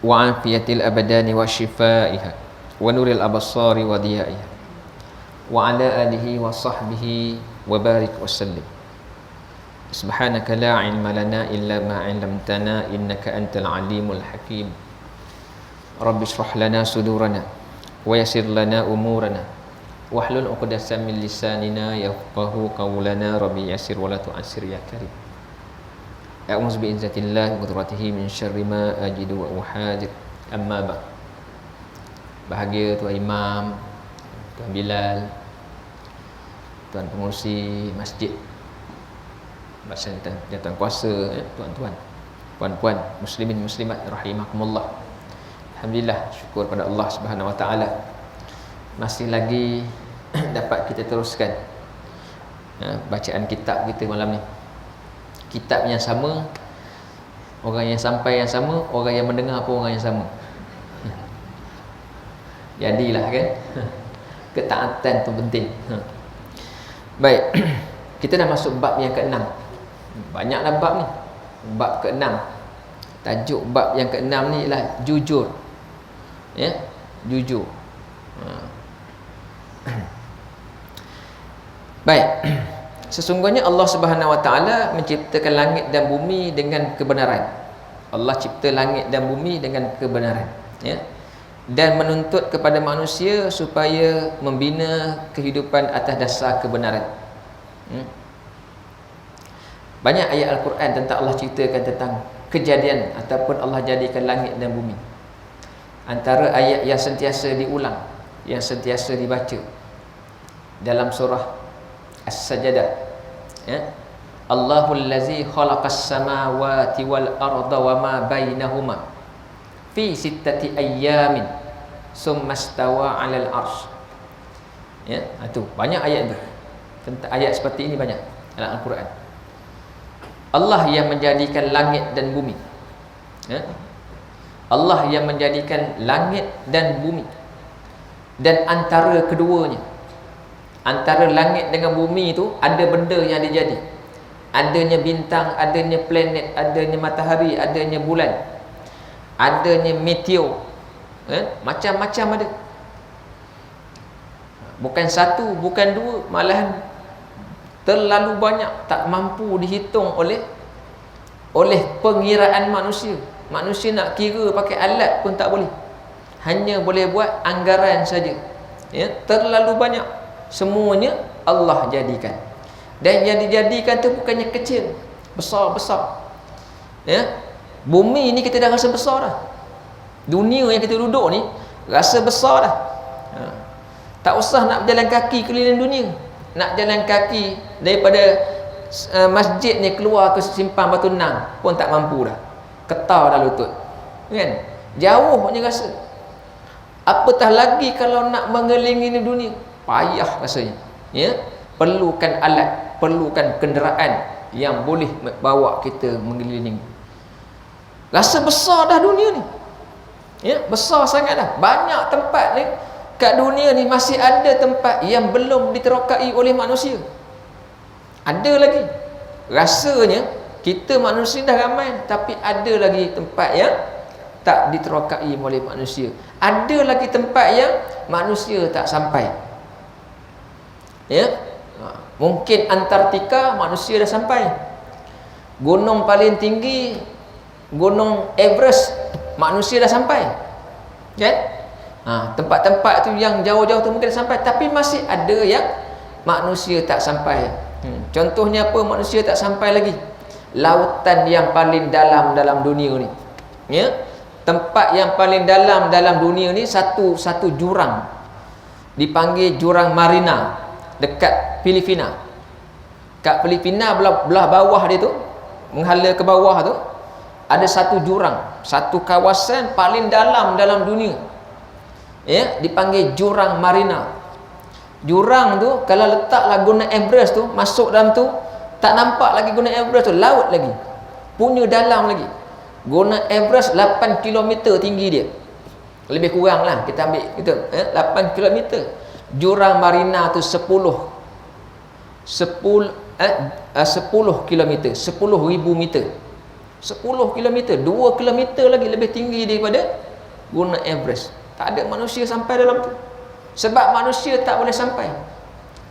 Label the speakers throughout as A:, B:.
A: wa afiyatil abadani wa shifaiha wa nuril absari wa diyaiha wa ala alihi wa sahbihi wa barik wa sallim. Subhanaka la ilma lana illa ma 'allamtana innaka antal alimul hakim. Rabbi shrah lana sudurana wa yassir lana umurana wahlul 'uqdatam min lisanina yafqahu qawlana. Rabbi yassir wa la tu'assir ya karim. A'udzu bi izzatillah wa qudratihi min syarri ma ajidu wa uhadir. Amma ba'. Bahagia Tuan Imam, Tuan Bilal, Tuan Pengurusi Masjid, Bahasan Jatuan Kuasa, tuan-tuan, puan-puan, muslimin muslimat rahimakumullah. Alhamdulillah, syukur pada Allah Subhanahu wa taala. Masih lagi dapat kita teruskan bacaan kitab kita malam ni. Kitab yang sama, orang yang sampai yang sama, orang yang mendengar pun orang yang sama. Jadilah kan, ketaatan tu penting. Baik, kita dah masuk bab yang ke-6. Banyaklah bab ni. Bab ke-6. Tajuk bab yang ke-6 ni ialah jujur. Ya, jujur. Baik. Sesungguhnya Allah Subhanahu wa taala menciptakan langit dan bumi dengan kebenaran. Allah cipta langit dan bumi dengan kebenaran, ya. Dan menuntut kepada manusia supaya membina kehidupan atas dasar kebenaran. Banyak ayat Al-Quran tentang Allah ceritakan tentang kejadian ataupun Allah jadikan langit dan bumi. Antara ayat yang sentiasa diulang, yang sentiasa dibaca dalam surah As-Sajdah, ya. Allahul ladzi khalaqas samawati wal arda wa ma bainahuma fi sittati ayyamin summa istawa 'alal 'arsy. Ya, itu banyak ayat tu. Tentang ayat seperti ini banyak dalam Al-Quran. Allah yang menjadikan langit dan bumi. Ya. Allah yang menjadikan langit dan bumi. Dan antara keduanya, antara langit dengan bumi itu ada benda yang dijadi. Adanya bintang, adanya planet, adanya matahari, adanya bulan, adanya meteor, macam-macam ada. Bukan satu, bukan dua, malahan terlalu banyak, tak mampu dihitung oleh pengiraan manusia. Manusia nak kira pakai alat pun tak boleh. Hanya boleh buat anggaran saja. Ya, terlalu banyak. Semuanya Allah jadikan. Dan yang dijadikan tu bukannya kecil, besar-besar. Ya. Bumi ni kita dah rasa besar dah. Dunia yang kita duduk ni rasa besar dah. Tak usah nak berjalan kaki keliling dunia. Nak jalan kaki daripada masjid ni keluar ke simpang Batu Nang pun tak mampu dah. Ketar dah lutut. Kan? Jauh punya rasa. Apatah lagi kalau nak mengelilingi dunia, payah rasanya. Ya, perlukan alat, perlukan kenderaan yang boleh bawa kita mengelilingi. Rasa besar dah dunia ni. Ya, besar sangat dah. Banyak tempat ni kat dunia ni masih ada tempat yang belum diterokai oleh manusia. Ada lagi. Rasanya kita manusia dah ramai, tapi ada lagi tempat yang tak diterokai oleh manusia. Ada lagi tempat yang manusia tak sampai. Ya. Mungkin Antartika manusia dah sampai. Gunung paling tinggi, Gunung Everest, manusia dah sampai. Kan? Tempat-tempat tu yang jauh-jauh tu mungkin dah sampai, tapi masih ada yang manusia tak sampai. Contohnya apa manusia tak sampai lagi? Lautan yang paling dalam dalam dunia ni. Ya? Tempat yang paling dalam dalam dunia ni satu jurang. Dipanggil Jurang Marina dekat Filipina. Kat Filipina belah bawah dia tu, menghala ke bawah tu, ada satu jurang, satu kawasan paling dalam dalam dunia. Ya, dipanggil Jurang Marina. Jurang tu kalau letaklah Gunung Everest tu masuk dalam tu, tak nampak lagi Gunung Everest tu, laut lagi. Punya dalam lagi. Gunung Everest 8 km tinggi dia. Lebih kurang lah kita ambil gitu, 8 km. Jurang Marina tu 10 km, 10,000 meter. 10 kilometer, 2 kilometer lagi lebih tinggi daripada Gunung Everest. Tak ada manusia sampai dalam tu. Sebab manusia tak boleh sampai.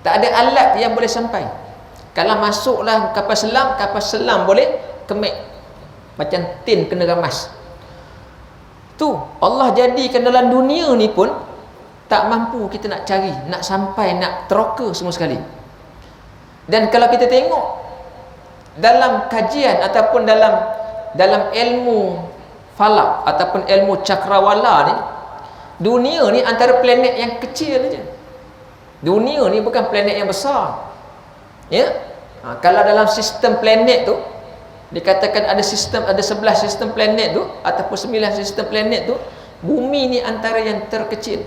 A: Tak ada alat yang boleh sampai. Kalau masuklah kapal selam boleh kemek. Macam tin kena ramas. Tu Allah jadikan dalam dunia ni pun tak mampu kita nak cari, nak sampai, nak teroka semua sekali. Dan kalau kita tengok dalam kajian ataupun dalam ilmu falak ataupun ilmu cakrawala ni, dunia ni antara planet yang kecil saja. Dunia ni bukan planet yang besar. Ya? Kalau dalam sistem planet tu dikatakan ada 11 sistem planet tu ataupun 9 sistem planet tu, bumi ni antara yang terkecil.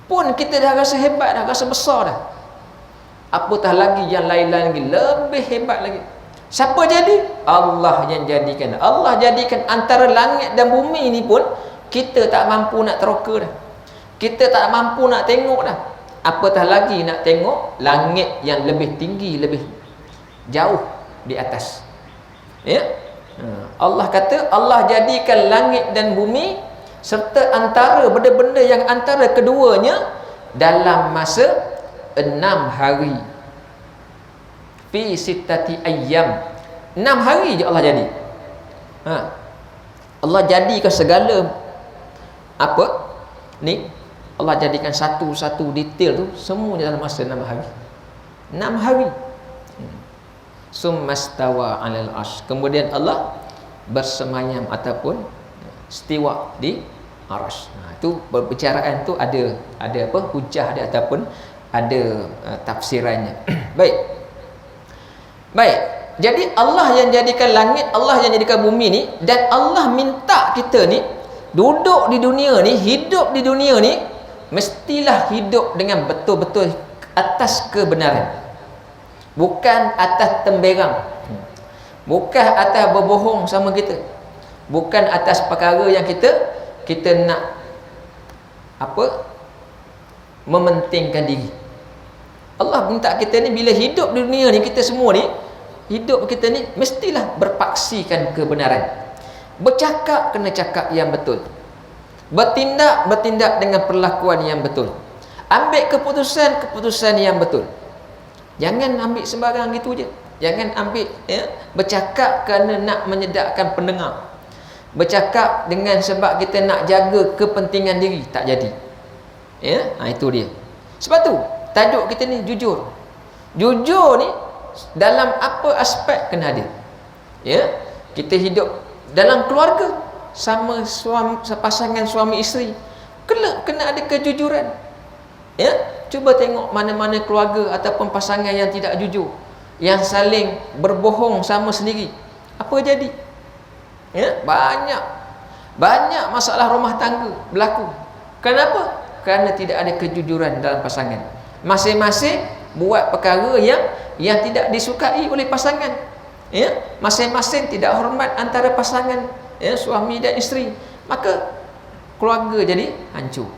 A: Pun kita dah rasa hebat dah, rasa besar dah. Apatah lagi yang lain-lain lagi, lebih hebat lagi. Siapa jadi? Allah yang jadikan. Allah jadikan antara langit dan bumi ni pun kita tak mampu nak teroka dah. Kita tak mampu nak tengok dah. Apatah lagi nak tengok langit yang lebih tinggi, lebih jauh di atas. Ya? Allah kata Allah jadikan langit dan bumi serta antara benda-benda yang antara keduanya dalam masa 6 hari. Fi sittati ayyam. 6 hari je Allah jadi. Allah jadikan segala apa ni, Allah jadikan satu-satu detail tu semuanya dalam masa 6 hari. 6 hari. Summastawa 'alal arsy. Kemudian Allah bersemayam ataupun istiwa di arsy. Itu perbicaraan tu ada apa hujah dia ataupun ada tafsirannya. Baik. Jadi Allah yang jadikan langit, Allah yang jadikan bumi ni, dan Allah minta kita ni duduk di dunia ni, hidup di dunia ni, mestilah hidup dengan betul-betul atas kebenaran. Bukan atas temberang. Bukan atas berbohong sama kita. Bukan atas perkara yang kita nak apa? Mementingkan diri. Allah minta kita ni bila hidup di dunia ni, kita semua ni hidup kita ni mestilah berpaksikan kebenaran. Bercakap kena cakap yang betul. Bertindak dengan perlakuan yang betul. Ambil keputusan yang betul. Jangan ambil sembarang gitu je. Jangan ambil bercakap kerana nak menyedakkan pendengar. Bercakap dengan sebab kita nak jaga kepentingan diri, tak jadi. Itu dia. Sebab tu tajuk kita ni jujur. Jujur ni dalam apa aspek kena ada. Kita hidup dalam keluarga sama pasangan suami isteri, kena ada kejujuran. Cuba tengok mana-mana keluarga ataupun pasangan yang tidak jujur, yang saling berbohong sama sendiri, apa jadi? Banyak masalah rumah tangga berlaku. Kenapa? Kerana tidak ada kejujuran dalam pasangan. Masing-masing buat perkara yang tidak disukai oleh pasangan. Masing-masing tidak hormat antara pasangan, suami dan isteri. Maka keluarga jadi hancur.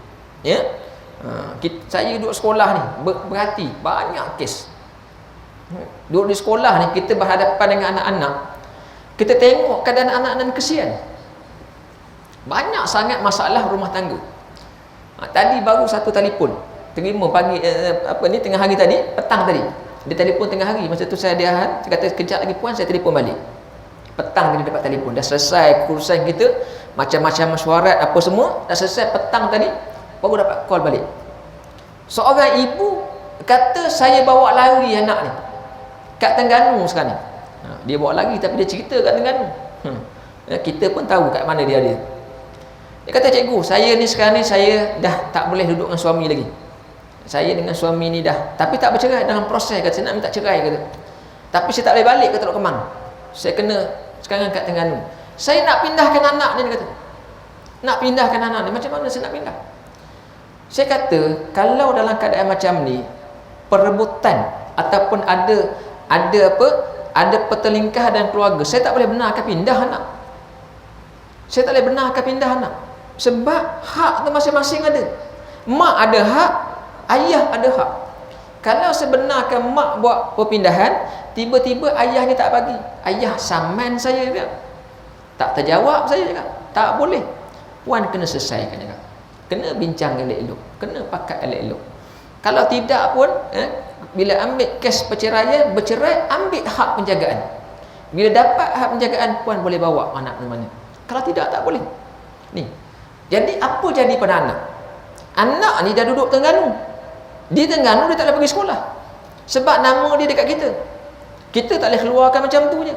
A: Saya duduk sekolah ni, berhati banyak kes. Duduk di sekolah ni, kita berhadapan dengan anak-anak, kita tengok keadaan anak-anak kesian. Banyak sangat masalah rumah tangga. Tadi baru satu telefon terima pagi tengah hari tadi, petang tadi. Dia telefon tengah hari, masa tu saya diahan, saya kata kejap lagi puan saya telefon balik. Petang tadi dapat telefon, dah selesai urusan kita, macam-macam mesyuarat apa semua, dah selesai petang tadi, baru dapat call balik. Seorang ibu kata saya bawa lari anak ni kat Terengganu sekarang ni. Dia bawa lari tapi dia cerita kat Terengganu. Kita pun tahu kat mana dia ada. Dia kata, cikgu, saya ni sekarang ni saya dah tak boleh duduk dengan suami lagi. Saya dengan suami ni dah, tapi tak bercerai, dalam proses kata, saya nak minta cerai kata. Tapi saya tak boleh balik ke Teluk Kemang. Saya kena sekarang kat Terengganu. Saya nak pindahkan anak ni, dia kata. Nak pindahkan anak ni, macam mana saya nak pindah? Saya kata, kalau dalam keadaan macam ni, perebutan ataupun ada pertelingkah dan keluarga, saya tak boleh benarkan pindah anak. Saya tak boleh benarkan pindah anak. Sebab hak tu masing-masing ada. Mak ada hak, ayah ada hak. Kalau sebenarnya mak buat perpindahan, tiba-tiba ayahnya tak bagi. Ayah saman saya juga. Tak terjawab saya juga. Tak boleh. Puan kena selesaikan juga. Kena bincang elok-elok. Kena pakat elok-elok. Kalau tidak pun, bila ambil kes perceraian, bercerai, ambil hak penjagaan. Bila dapat hak penjagaan, puan boleh bawa anak mana-mana. Kalau tidak, tak boleh. Ni. Jadi, apa jadi pada anak? Anak ni dah duduk Terengganu. Di Terengganu dia tak boleh pergi sekolah. Sebab nama dia dekat kita. Kita tak boleh keluarkan macam tu je.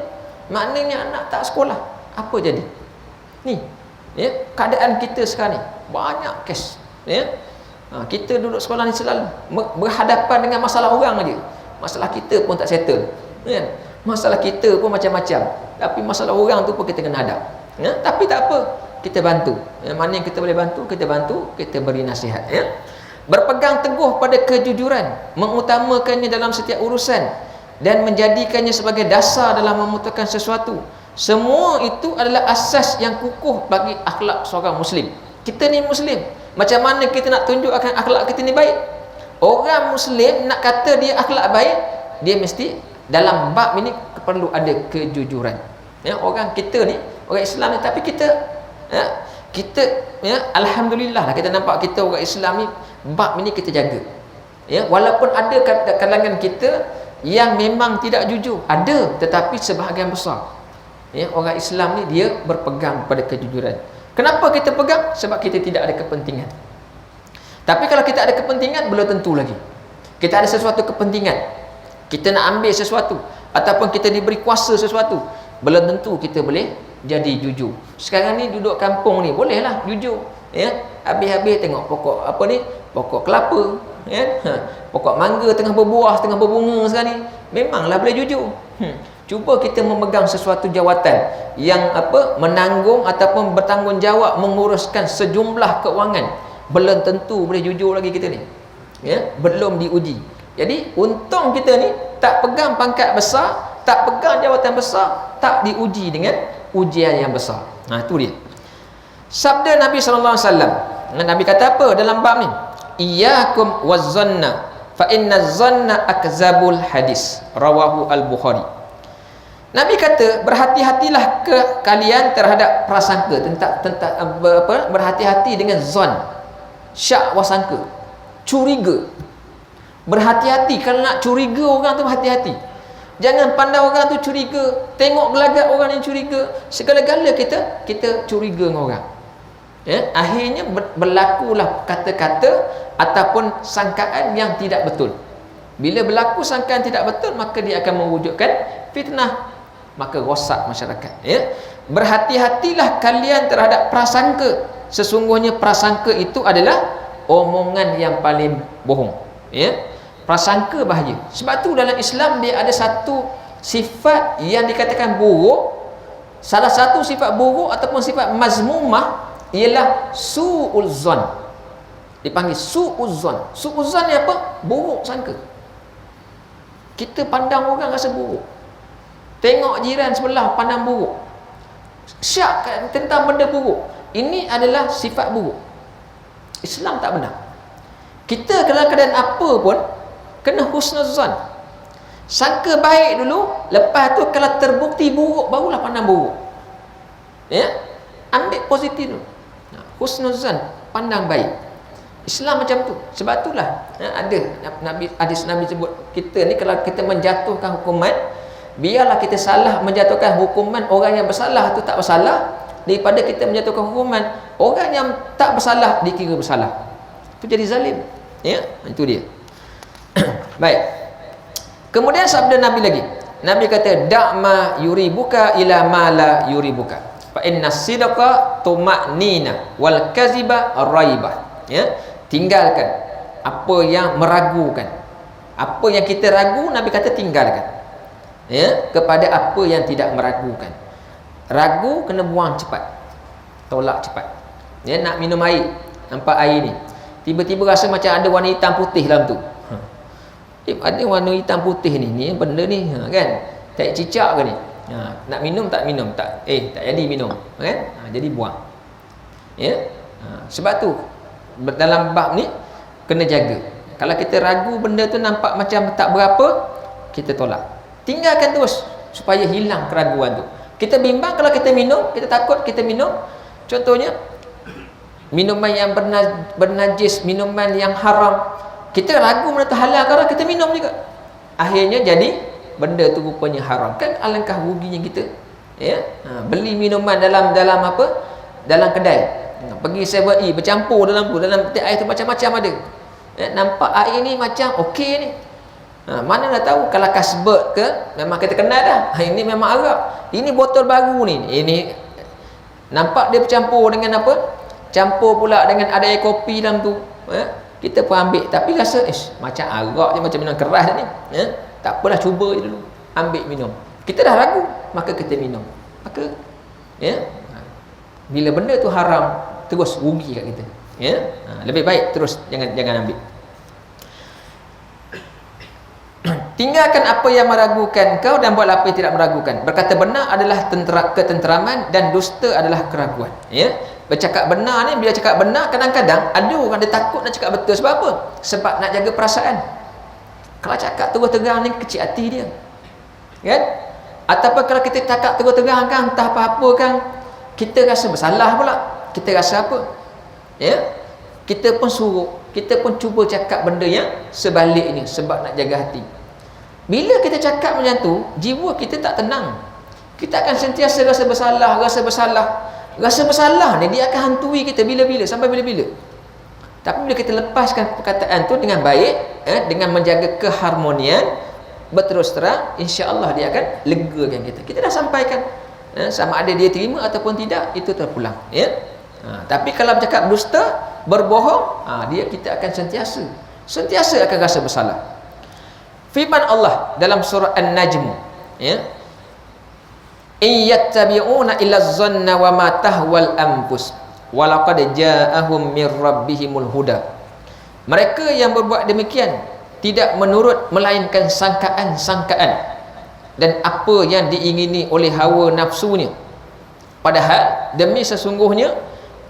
A: Maknanya anak tak sekolah. Apa jadi? Ni. Keadaan kita sekarang ni. Banyak kes. Kita duduk sekolah ni selalu berhadapan dengan masalah orang aja. Masalah kita pun tak settle. Masalah kita pun macam-macam. Tapi masalah orang tu pun kita kena hadap. Tapi tak apa. Kita bantu. Mana yang kita boleh bantu, kita beri nasihat. Berpegang teguh pada kejujuran, mengutamakannya dalam setiap urusan dan menjadikannya sebagai dasar dalam memutuskan sesuatu. Semua itu adalah asas yang kukuh bagi akhlak seorang Muslim. Kita ni Muslim. Macam mana kita nak tunjukkan akhlak kita ni baik? Orang Muslim nak kata dia akhlak baik, dia mesti dalam bab ini perlu ada kejujuran. Orang kita ni, orang Islam ni, tapi kita alhamdulillah lah, kita nampak kita orang Islam ni bab ini kita jaga. Walaupun ada kalangan kita yang memang tidak jujur, ada, tetapi sebahagian besar orang Islam ni dia berpegang pada kejujuran. Kenapa kita pegang? Sebab kita tidak ada kepentingan. Tapi kalau kita ada kepentingan, belum tentu lagi. Kita ada sesuatu kepentingan, kita nak ambil sesuatu, ataupun kita diberi kuasa sesuatu, belum tentu kita boleh jadi jujur. Sekarang ni duduk kampung ni bolehlah jujur. Habis-habis tengok pokok apa ni, pokok kelapa, pokok mangga tengah berbuah, tengah berbunga sekarang ni, memanglah boleh jujur. Cuba kita memegang sesuatu jawatan yang menanggung ataupun bertanggungjawab menguruskan sejumlah keuangan, belum tentu boleh jujur lagi kita ni. Belum diuji. Jadi untung kita ni tak pegang pangkat besar, tak pegang jawatan besar, tak diuji dengan ujian yang besar. Itu dia. Sabda Nabi sallallahu alaihi wasallam. Nabi kata apa dalam bab ni? Iyyakum waz-zanna fa inna az-zanna akzabul hadis. Rawahu al-Bukhari. Nabi kata, berhati-hatilah ke kalian terhadap prasangka, tentang berhati-hati dengan zon, syak wasangka, curiga. Berhati-hati. Kalau nak curiga orang tu, berhati-hati. Jangan pandang orang tu curiga, tengok gelagat orang yang curiga, segala-gala kita curiga dengan orang. Akhirnya berlakulah kata-kata ataupun sangkaan yang tidak betul. Bila berlaku sangkaan tidak betul, maka dia akan mewujudkan fitnah, maka rosak masyarakat. Berhati-hatilah kalian terhadap prasangka. Sesungguhnya prasangka itu adalah omongan yang paling bohong. Prasangka bahaya. Sebab tu dalam Islam dia ada satu sifat yang dikatakan buruk. Salah satu sifat buruk ataupun sifat mazmumah ialah su'uzzan. Dipanggil su'uzzan. Su'uzzan ni apa? Buruk sangka. Kita pandang orang rasa buruk. Tengok jiran sebelah pandang buruk. Syak tentang benda buruk. Ini adalah sifat buruk. Islam tak benar. Kita dalam keadaan apa pun kena husnuzan. Sangka baik dulu, lepas tu kalau terbukti buruk barulah pandang buruk. Ambil positif dulu. Husnuzan, pandang baik. Islam macam tu. Sebab itulah ada hadis Nabi sebut, kita ni kalau kita menjatuhkan hukuman, biarlah kita salah menjatuhkan hukuman orang yang bersalah tu tak bersalah, daripada kita menjatuhkan hukuman orang yang tak bersalah dikira bersalah. Itu jadi zalim. Itu dia. Baik. Kemudian sabda Nabi lagi. Nabi kata, da'ma yuribuka ila ma la yuribuka. Fa inna sidqa tuma'nina wal kaziba raibah. Tinggalkan apa yang meragukan. Apa yang kita ragu, Nabi kata tinggalkan. Kepada apa yang tidak meragukan. Ragu kena buang cepat, tolak cepat. Nak minum air, nampak air ni, tiba-tiba rasa macam ada warna hitam putih dalam tu. Ada warna hitam putih ni benda ni, kan? Tak cicak ke ni? Nak minum tak minum, tak jadi minum, kan? Jadi buang. Sebab tu dalam bab ni kena jaga. Kalau kita ragu benda tu nampak macam tak berapa, kita tolak. Tinggalkan terus supaya hilang keraguan tu. Kita bimbang kalau kita minum, kita takut kita minum. Contohnya minuman yang bernajis, minuman yang haram, kita ragu benda tu halal ke haram, kita minum juga. Akhirnya jadi benda tu rupanya haram. Kan alangkah ruginya kita, ya. Beli minuman dalam apa? Dalam kedai. Pergi 7E bercampur dalam peti air tu macam-macam ada. Nampak air ni macam okey ni. Mana dah tahu kalau kasbet ke memang kita kenal dah. Ini memang arak. Ini botol baru ni. Ini nampak dia bercampur dengan apa? Campur pula dengan ada air kopi dalam tu. Kita pun ambil tapi rasa macam arak je, macam minum keras ni. Tak apalah, cuba je dulu. Ambil minum. Kita dah ragu, maka kita minum. Maka bila benda tu haram, terus rugi kat kita. Lebih baik terus jangan ambil. Tinggalkan apa yang meragukan kau dan buatlah apa yang tidak meragukan. Berkata benar adalah ketenteraman dan dusta adalah keraguan. Bercakap benar ni, bila cakap benar, kadang-kadang ada orang dia takut nak cakap betul. Sebab apa? Sebab nak jaga perasaan. Kalau cakap terus-terang ni kecil hati dia, kan? Ataupun kalau kita cakap terus-terang kan, entah apa-apa kan, kita rasa bersalah pula. Kita rasa apa? Kita pun suruh, kita pun cuba cakap benda yang sebaliknya sebab nak jaga hati. Bila kita cakap macam tu, jiwa kita tak tenang. Kita akan sentiasa rasa bersalah. Rasa bersalah ni dia akan hantui kita bila-bila, sampai bila-bila. Tapi bila kita lepaskan perkataan tu dengan baik, dengan menjaga keharmonian, berterus terang, insya-Allah dia akan legakan kita. Kita dah sampaikan, sama ada dia terima ataupun tidak, itu terpulang. Tapi kalau bercakap dusta, berbohong, kita akan sentiasa akan rasa bersalah. Firman Allah dalam surah An-Najm, in yattabi'una illa dhanna wa ma tahwal anfus wa laqad ja'ahum mir rabbihimul huda. Mereka yang berbuat demikian tidak menurut melainkan sangkaan-sangkaan dan apa yang diingini oleh hawa nafsunya, padahal demi sesungguhnya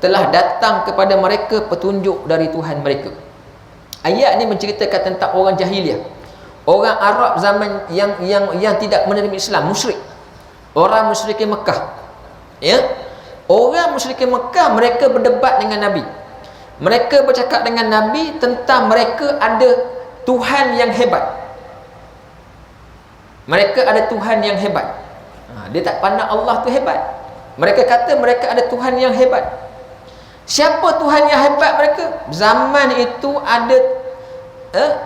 A: telah datang kepada mereka petunjuk dari Tuhan mereka. Ayat ni menceritakan tentang orang jahiliah, orang Arab zaman yang tidak menerima Islam, musyrik. Orang musyrikin Mekah. Orang musyrikin Mekah, mereka berdebat dengan Nabi. Mereka bercakap dengan Nabi tentang mereka ada Tuhan yang hebat. Mereka ada Tuhan yang hebat. Dia tak pandang Allah tu hebat. Mereka kata mereka ada Tuhan yang hebat. Siapa Tuhan yang hebat mereka? Zaman itu ada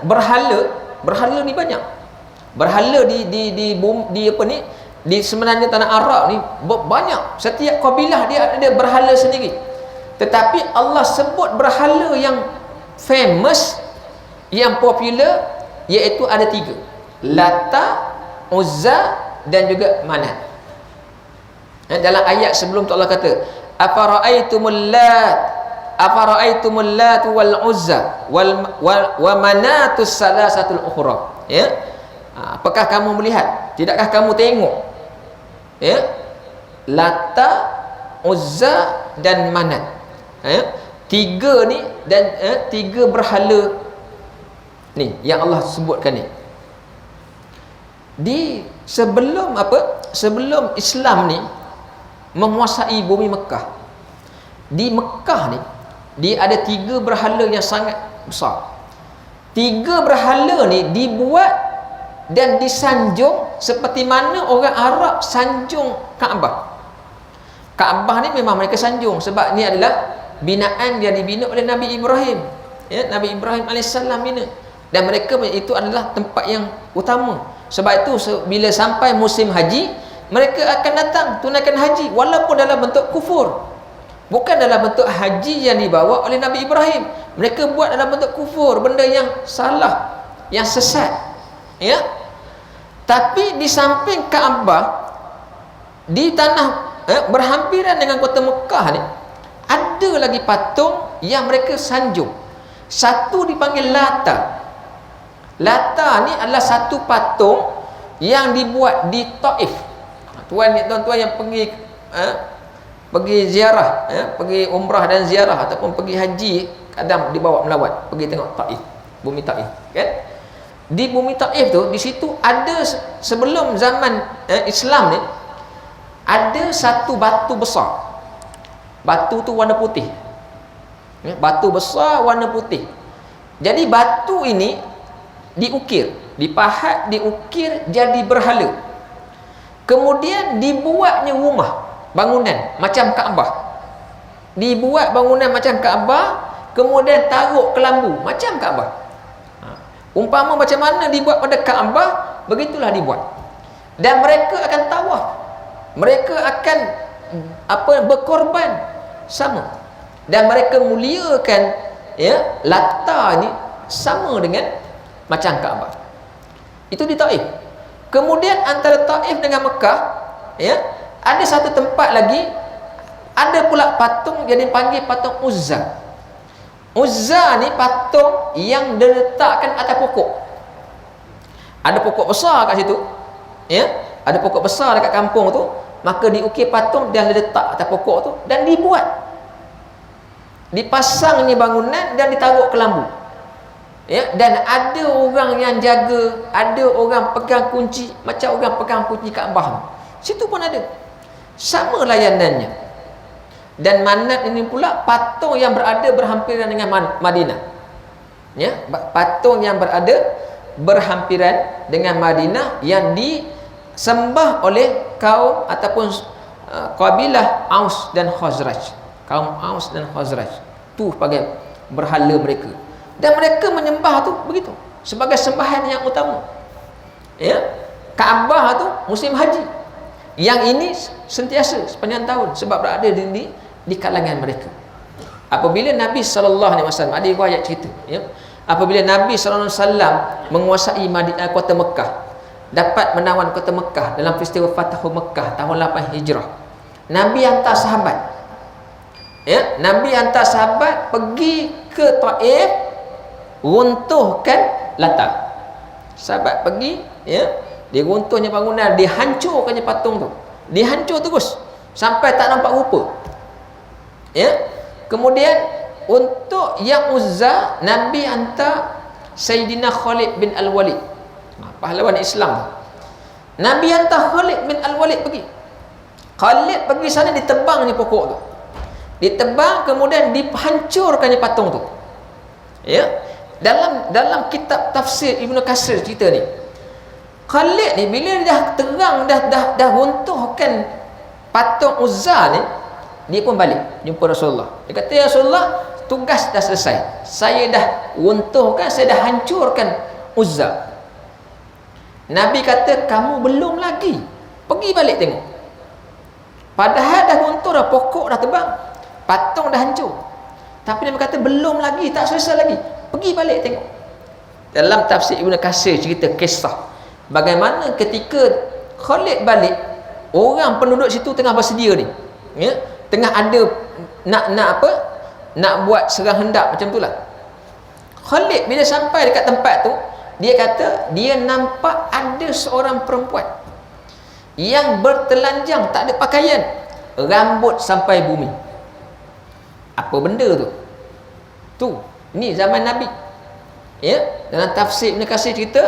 A: berhala ni banyak. Berhala di apa ni? Di sebenarnya tanah Arab ni banyak. Setiap kabilah dia ada berhala sendiri. Tetapi Allah sebut berhala yang famous, yang popular, iaitu ada 3. Lata, Uzza dan juga Manat. Dalam ayat sebelum tu Allah kata, afara'aitumul lat wal uzza wa manatus salasatul ukhra. Apakah kamu melihat? Tidakkah kamu tengok? Lata, Uzza dan Manat. 3 ni dan 3 berhala ni yang Allah sebutkan ni. Sebelum Islam ni menguasai bumi Mekah, di Mekah ni dia ada 3 berhala yang sangat besar. 3 berhala ni dibuat dan disanjung seperti mana orang Arab sanjung Kaabah. Kaabah ni memang mereka sanjung sebab ni adalah binaan yang dibina oleh Nabi Ibrahim. Nabi Ibrahim AS bina, dan mereka itu adalah tempat yang utama. Sebab itu bila sampai musim haji, mereka akan datang tunaikan haji walaupun dalam bentuk kufur. Bukan dalam bentuk haji yang dibawa oleh Nabi Ibrahim. Mereka buat dalam bentuk kufur, benda yang salah, yang sesat. Tapi di samping Kaabah, di tanah berhampiran dengan kota Mekah ni, ada lagi patung yang mereka sanjung. Satu dipanggil Lata. Lata ni adalah satu patung yang dibuat di Taif. Tuan-tuan yang pergi ziarah, pergi umrah dan ziarah ataupun pergi haji, kadang dibawa melawat, pergi tengok Taif. bumi Taif, kan? Di bumi Taif tu, di situ ada sebelum zaman Islam ni, ada satu batu besar. Batu tu warna putih. Batu besar warna putih. Jadi batu ini diukir, dipahat, diukir jadi berhala. Kemudian dibuatnya rumah, bangunan macam Kaabah. Dibuat bangunan macam Kaabah, kemudian taruh kelambu macam Kaabah. Umpama macam mana dibuat pada Kaabah, begitulah dibuat. Dan mereka akan tawaf. Mereka akan berkorban sama. Dan mereka muliakan latar ni sama dengan macam Kaabah. Itu di Taif. Kemudian antara Taif dengan Mekah, ada satu tempat lagi, ada pula patung yang dipanggil patung Uzza. Uzza ni patung yang diletakkan atas pokok. Ada pokok besar kat situ, ada pokok besar dekat kampung tu, maka diukir patung dan diletak atas pokok tu dan dibuat, dipasangnya bangunan dan ditaruh kelambu. Dan ada orang yang jaga, ada orang pegang kunci, macam orang pegang kunci Kaabah. Situ pun ada. Sama layanannya. Dan Manat ini pula patung yang berada berhampiran dengan Madinah. Patung yang berada berhampiran dengan Madinah yang disembah oleh kaum ataupun kabilah Aus dan Khazraj. Kaum Aus dan Khazraj. Tu sebagai berhala mereka. Dan mereka menyembah tu begitu, sebagai sembahan yang utama. Kaabah tu musim haji. Yang ini sentiasa sepanjang tahun sebab berada di kalangan mereka. Apabila Nabi SAW, ada riwayat cerita, apabila Nabi SAW menguasai kota Mekah, dapat menawan kota Mekah dalam peristiwa Fathu Mekah tahun 8 Hijrah, Nabi hantar sahabat. Nabi hantar sahabat pergi ke Taif, runtuhkan latar. Sahabat pergi, diruntuhnya bangunan, dihancurkannya patung tu, dihancur terus sampai tak nampak rupa. Kemudian untuk yang Uzza, Nabi hantar Sayyidina Khalid bin Al-Walid, pahlawan Islam. Nabi hantar Khalid bin Al-Walid pergi. Khalid pergi sana, ditebangnya pokok tu, ditebang, kemudian dihancurkannya patung tu. Dalam kitab tafsir Ibnu Katsir cerita ni, Khalid ni bila dah terang, dah runtuhkan patung Uzza ni, dia pun balik jumpa Rasulullah. Dia kata, ya Rasulullah, tugas dah selesai, saya dah runtuhkan, saya dah hancurkan Uzza. Nabi kata, kamu belum lagi, pergi balik tengok. Padahal dah runtuh dah, pokok dah tebang, patung dah hancur, tapi Nabi kata belum lagi, tak selesai lagi, pergi balik tengok. Dalam tafsir Ibnu Katsir cerita kisah bagaimana ketika Khalid balik, orang penduduk situ tengah bersedia ni, tengah ada nak buat serang hendak macam itulah. Khalid bila sampai dekat tempat tu, dia kata dia nampak ada seorang perempuan yang bertelanjang, tak ada pakaian, rambut sampai bumi. Apa benda tu? Ni zaman Nabi. Dalam tafsir Ibn Katsir cerita,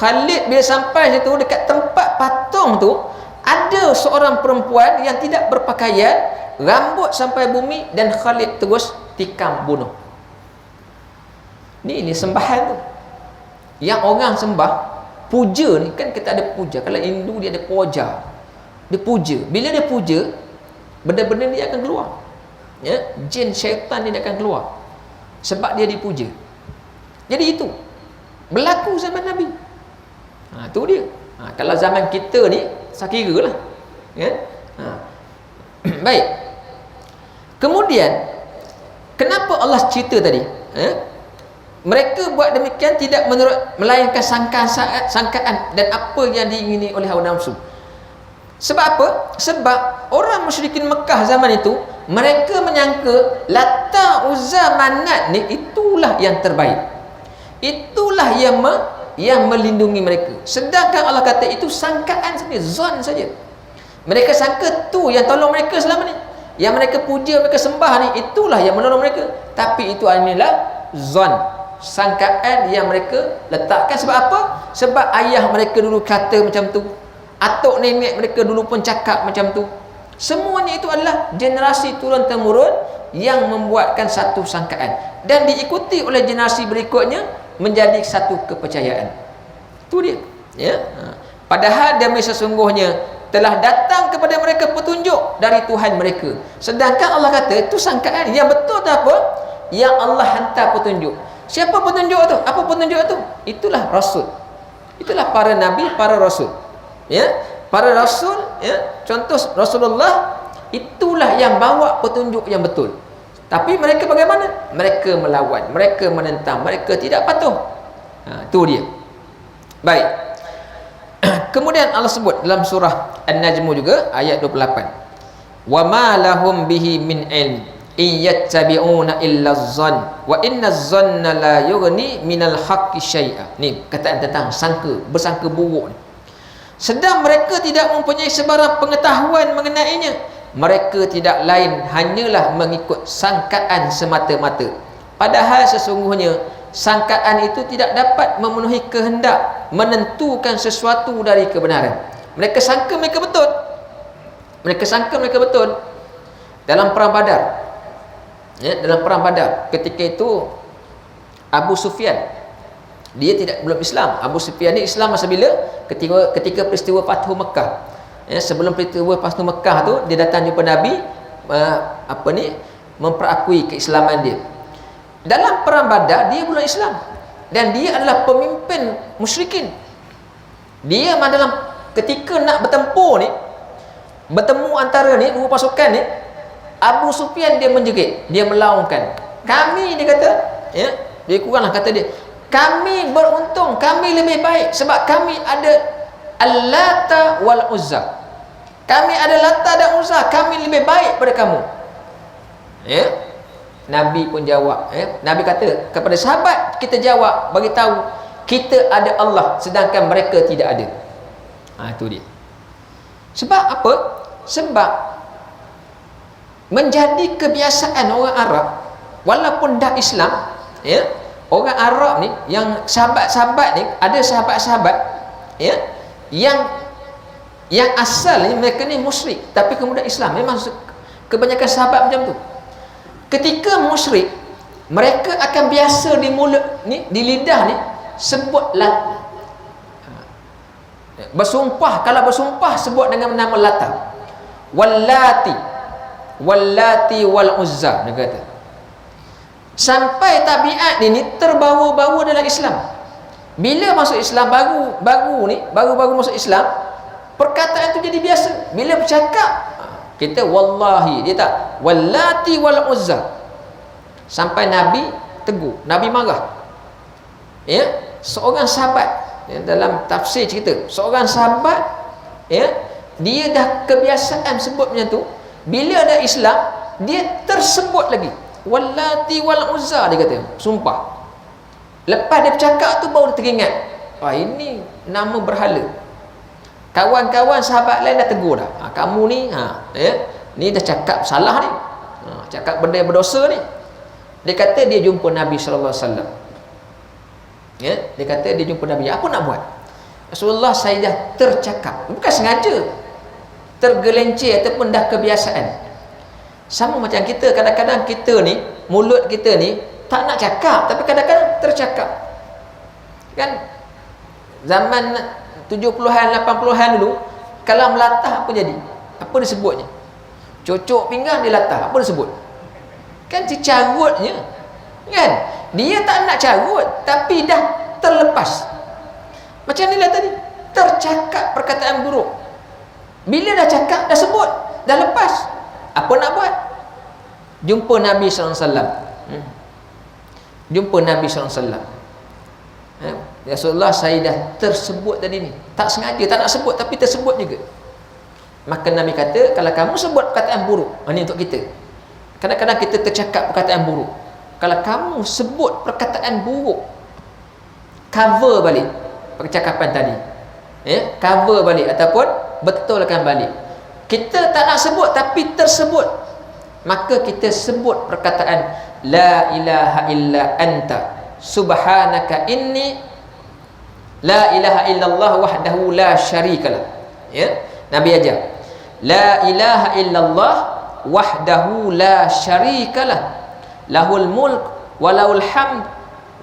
A: Khalid bila sampai situ dekat tempat patung tu, ada seorang perempuan yang tidak berpakaian, rambut sampai bumi, dan Khalid terus tikam bunuh. Ni sembahan tu yang orang sembah. Puja ni kan kita ada puja. Kalau Hindu dia ada puja, dia puja. Bila dia puja, benda-benda ni akan keluar, jin syaitan ni akan keluar sebab dia dipuja. Jadi itu berlaku zaman Nabi. Tu dia. Kalau zaman kita ni sakira lah, baik. Kemudian kenapa Allah cerita tadi, mereka buat demikian tidak menurut melainkan sangkaan dan apa yang diingini oleh hawa nafsu. Sebab apa? Sebab orang musyrikin Mekah zaman itu, mereka menyangka Lata, Uzza, Manat ni itulah yang terbaik, itulah yang melindungi mereka. Sedangkan Allah kata itu sangkaan saja, zon saja. Mereka sangka tu yang tolong mereka selama ni, yang mereka puja, mereka sembah ni, itulah yang menolong mereka. Tapi itu adalah zon, sangkaan yang mereka letakkan. Sebab apa? Sebab ayah mereka dulu kata macam tu, atuk nenek mereka dulu pun cakap macam tu. Semuanya itu adalah generasi turun-temurun yang membuatkan satu sangkaan dan diikuti oleh generasi berikutnya menjadi satu kepercayaan. Itu dia, ya. Padahal demi sesungguhnya telah datang kepada mereka petunjuk dari Tuhan mereka. Sedangkan Allah kata itu sangkaan. Yang betul tu apa? Yang Allah hantar petunjuk. Siapa petunjuk tu? Apa petunjuk tu? Itulah rasul. Itulah para nabi, para rasul. Ya, para rasul, ya, contoh Rasulullah, itulah yang bawa petunjuk yang betul. Tapi mereka bagaimana? Mereka melawan, mereka menentang, mereka tidak patuh. Itu dia. Baik. Kemudian Allah sebut dalam surah An-Najm juga ayat 28. Wa ma lahum bihi min ilm in yattabi'una illa adh-dhann wa inna adh-dhanna la yughni minal haqqi syai'a. Ni kataan tentang sangka, bersangka buruk ni. Sedang mereka tidak mempunyai sebarang pengetahuan mengenainya. Mereka tidak lain hanyalah mengikut sangkaan semata-mata. Padahal sesungguhnya sangkaan itu tidak dapat memenuhi kehendak, menentukan sesuatu dari kebenaran. Mereka sangka mereka betul. Mereka sangka mereka betul. Dalam perang Badar, ya, dalam perang Badar, ketika itu Abu Sufyan, dia belum Islam. Abu Sufyan ni Islam masa bila? Ketika peristiwa Fathu Mekah. Ya, sebelum peristiwa Fathu Mekah tu, dia datang jumpa Nabi, memperakui keislaman dia. Dalam perang Badar dia belum Islam dan dia adalah pemimpin musyrikin. Dia dalam ketika nak bertempur ni, bertemu antara ni dua pasukan ni, Abu Sufyan dia menjerit, dia melaungkan. Kami, dia kata, ya, dia kuranglah kata dia, kami beruntung, kami lebih baik sebab kami ada Al-Lata wal Uzza. Kami ada Lata dan Uzza, kami lebih baik pada kamu. Ya. Nabi pun jawab, ya. Nabi kata kepada sahabat, kita jawab, bagi tahu kita ada Allah sedangkan mereka tidak ada. Itu dia. Sebab apa? Sebab menjadi kebiasaan orang Arab walaupun dah Islam, ya. Orang Arab ni, yang sahabat-sahabat ni, ada sahabat-sahabat, ya, yang asal ni mereka ni musyrik tapi kemudian Islam. Memang kebanyakan sahabat macam tu. Ketika musyrik, mereka akan biasa di mulut ni, di lidah ni sebut Lat. Bersumpah, kalau bersumpah sebut dengan nama Lata. Wallati wal Uzza, dia kata. Sampai tabiat ni terbawa-bawa dalam Islam. Bila masuk Islam baru masuk Islam, perkataan itu jadi biasa. Bila bercakap, kita wallahi, dia tak wallati wal Uzza. Sampai Nabi tegur, Nabi marah. Ya, seorang sahabat, ya, dalam tafsir cerita, seorang sahabat, ya, dia dah kebiasaan sebut macam tu. Bila ada Islam, dia tersebut lagi Wallati wal Uzza, dia kata, sumpah. Lepas dia bercakap tu baru dia teringat, ini nama berhala. Kawan-kawan sahabat lain dah tegur dah, kamu ni, ni dah cakap salah ni, cakap benda yang berdosa ni. Dia kata dia jumpa Nabi SAW. Ya, dia kata dia jumpa Nabi. Apa nak buat? Rasulullah, saya dah tercakap, bukan sengaja, tergelincir ataupun dah kebiasaan. Sama macam kita, kadang-kadang kita ni, mulut kita ni tak nak cakap tapi kadang-kadang tercakap. Kan zaman 70-an 80-an dulu, kalau melatah apa jadi? Apa disebutnya? Cocok pinggang dia latah, apa disebut? Kan dicarutnya. Kan? Dia tak nak carut tapi dah terlepas. Macam ni lah tadi, tercakap perkataan buruk. Bila dah cakap, dah sebut, dah lepas, apa nak buat? Jumpa Nabi SAW. Jumpa Nabi SAW. Ya Rasulullah, saya dah tersebut tadi ni, tak sengaja, tak nak sebut tapi tersebut juga. Maka Nabi kata, kalau kamu sebut perkataan buruk, ini untuk kita, kadang-kadang kita tercakap perkataan buruk. Kalau kamu sebut perkataan buruk, cover balik percakapan tadi, ya, cover balik ataupun betulkan balik. Kita tak nak sebut tapi tersebut, maka kita sebut perkataan la ilaha illa anta subhanaka inni la ilaha illallah wahdahu la syarikalah. Ya, Nabi ajar, la ilaha illallah wahdahu la syarikalah, lahul mulk wa lahul hamd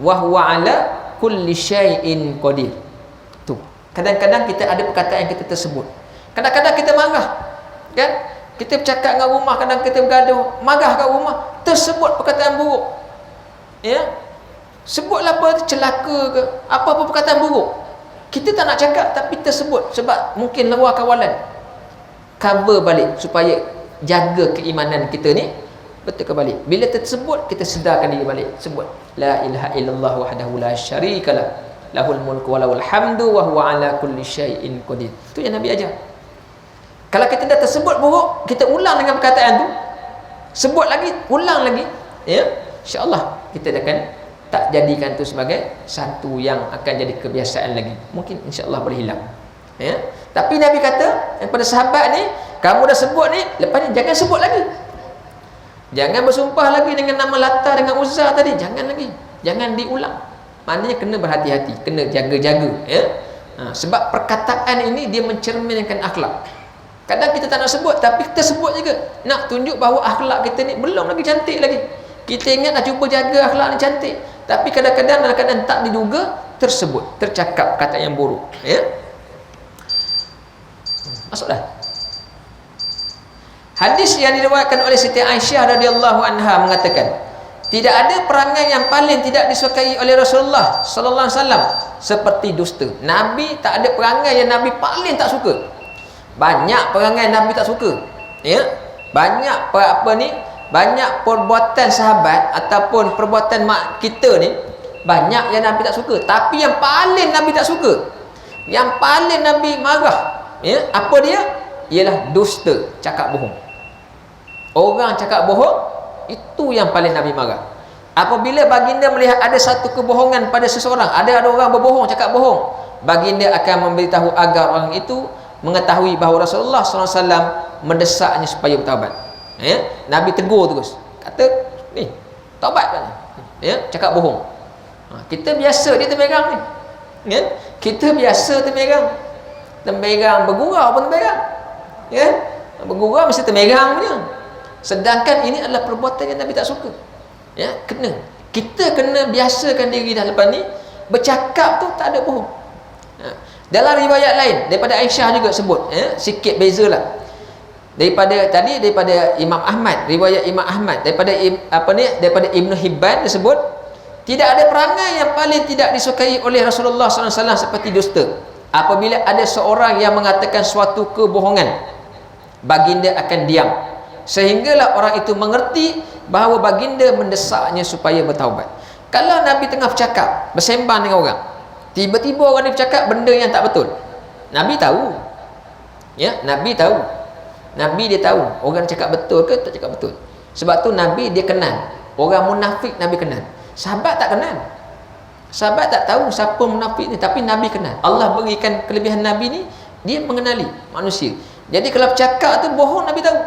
A: wa huwa ala kulli syai'in qadir. Tu. Kadang-kadang kita ada perkataan yang kita tersebut. Kadang-kadang kita marah, kan? Kita bercakap dengan rumah, kadang kita bergaduh, marah kat rumah, tersebut perkataan buruk. Ya. Sebutlah apa, celaka ke, apa-apa perkataan buruk. Kita tak nak cakap tapi tersebut sebab mungkin luar kawalan. Cover balik supaya jaga keimanan kita ni betul ke balik. Bila tersebut, kita sedarkan diri balik. Sebut la ilaha illallah wahdahu la syarikalah, lahul mulku wa lahul hamdu wa huwa ala kulli syai'in qadir. Itu yang Nabi ajar. Kalau kita dah tersebut buruk, kita ulang dengan perkataan tu, sebut lagi, ulang lagi, ya, insya-Allah kita akan tak jadikan tu sebagai satu yang akan jadi kebiasaan lagi. Mungkin insya-Allah boleh hilang. Ya. Tapi Nabi kata kepada sahabat ni, kamu dah sebut ni, lepas ni jangan sebut lagi. Jangan bersumpah lagi dengan nama Lata dengan Uzza tadi, jangan lagi. Jangan diulang. Maknanya kena berhati-hati, kena jaga-jaga, ya. Sebab perkataan ini dia mencerminkan akhlak. Kadang kita tak nak sebut tapi kita sebut juga. Nak tunjuk bahawa akhlak kita ni belum lagi cantik lagi. Kita ingat nak cuba jaga akhlak ni cantik, tapi kadang-kadang dalam keadaan tak diduga tersebut, tercakap kata yang buruk, ya. Masuklah. Hadis yang diriwayatkan oleh Siti Aisyah radhiyallahu anha mengatakan, tidak ada perangai yang paling tidak disukai oleh Rasulullah sallallahu alaihi wasallam seperti dusta. Nabi tak ada perangai yang Nabi paling tak suka. Banyak perangai Nabi tak suka, ya. Banyak banyak perbuatan sahabat ataupun perbuatan mak kita ni, banyak yang Nabi tak suka. Tapi yang paling Nabi tak suka, yang paling Nabi marah, ya, apa dia? Ialah dusta, cakap bohong. Orang cakap bohong, itu yang paling Nabi marah. Apabila baginda melihat ada satu kebohongan pada seseorang, ada orang berbohong, cakap bohong, baginda akan memberitahu agar orang itu mengetahui bahawa Rasulullah SAW mendesaknya supaya bertaubat. Ya, Nabi tegur terus. Kata, ni, taubat kan? Ya, cakap bohong. Kita biasa dia termerang ni. Ya, kita biasa termerang. Termerang bergurau pun termerang. Ya, bergurau mesti termerang punya. Sedangkan ini adalah perbuatan yang Nabi tak suka. Ya, kita kena biasakan diri dah lepas ni bercakap tu tak ada bohong. Ya. Dalam riwayat lain daripada Aisyah juga sebut, ya, sikit bezalah. Daripada Imam Ahmad, riwayat Imam Ahmad daripada Ibn Hibban disebut, tidak ada perangai yang paling tidak disukai oleh Rasulullah SAW seperti dusta. Apabila ada seorang yang mengatakan suatu kebohongan, baginda akan diam sehinggalah orang itu mengerti bahawa baginda mendesaknya supaya bertaubat. Kalau Nabi tengah bercakap, bersembang dengan orang, tiba-tiba orang ni bercakap benda yang tak betul, Nabi tahu, ya, Nabi tahu, Nabi dia tahu orang cakap betul ke tak cakap betul. Sebab tu Nabi dia kenal orang munafik, Nabi kenal. Sahabat tak kenal, sahabat tak tahu siapa munafik ni, tapi Nabi kenal. Allah berikan kelebihan Nabi ni, dia mengenali manusia. Jadi kalau bercakap tu bohong, Nabi tahu.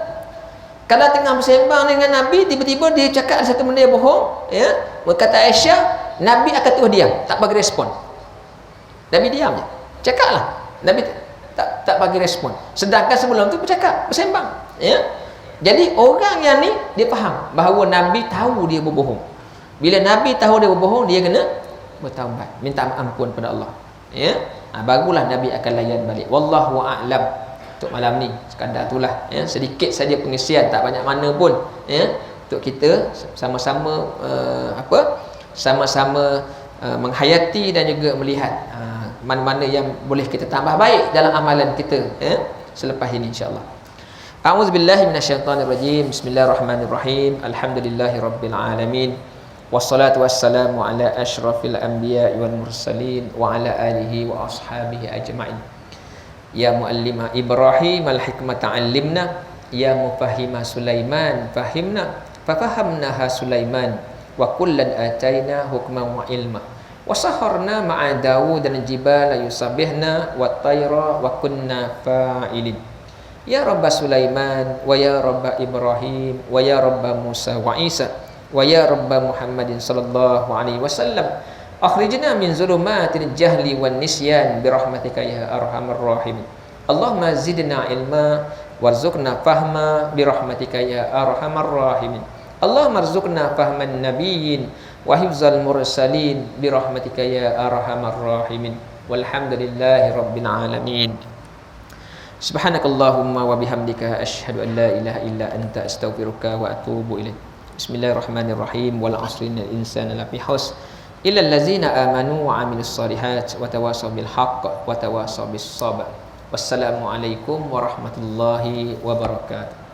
A: Kalau tengah bersembang dengan Nabi, tiba-tiba dia cakap satu benda yang bohong, ya, berkata Aisyah, Nabi akan terus diam, tak bagi respon. Nabi diam je, cakaplah, Nabi tak bagi respon. Sedangkan sebelum tu bercakap, bersembang, ya. Jadi orang yang ni dia faham bahawa Nabi tahu dia berbohong. Bila Nabi tahu dia berbohong, dia kena bertaubat, minta ampun pada Allah, ya. Barulah Nabi akan layan balik. Wallahu a'lam. Untuk malam ni sekadar itulah, ya, sedikit saja pengisian, tak banyak mana pun, ya, untuk kita sama-sama sama-sama menghayati dan juga melihat mana-mana yang boleh kita tambah baik dalam amalan kita, ya, selepas ini insya-Allah. A'udzubillahi minasyaitonirrajim. Bismillahirrahmanirrahim. Alhamdulillahirabbil alamin. Wassalatu wassalamu ala asyrafil anbiya'i wal mursalin wa ala alihi wa ashabihi ajma'in. Ya muallima Ibrahim al-hikmata 'allimna, ya mufahhima Sulaiman fahimna, fafahamnaha Sulaiman wa kullan ataina hukman wa ilma wa saharna ma'a Daud dan jibala yusabbihna wa tayra wa kunna fa'ilin. Ya Rabb Sulaiman wa ya Rabb Ibrahim wa ya Rabb Musa wa Isa wa ya rabb Muhammadin sallallahu alaihi wasallam akhrijna min zulumatil jahli wan nisyan bi rahmatika ya arhamar rahimin. Allahumma zidna ilma warzuqna fahma bi rahmatika ya arhamar rahimin. Allahumma arzuqna fahman nabiyyin wa hifzal mursalin bi rahmatika ya arhamar rahimin. Walhamdulillahi rabbil alamin. Subhanakallahumma wa bihamdika asyhadu an la ilaha illa anta astaghfiruka wa atubu ilaik. Bismillahirrahmanirrahim. Wal 'asri innal insana lafi khusr illa allazina amanu wa 'amilus solihat wa tawasaw bil haqq wa tawasaw bis sabr. Wassalamu alaikum warahmatullahi wabarakatuh.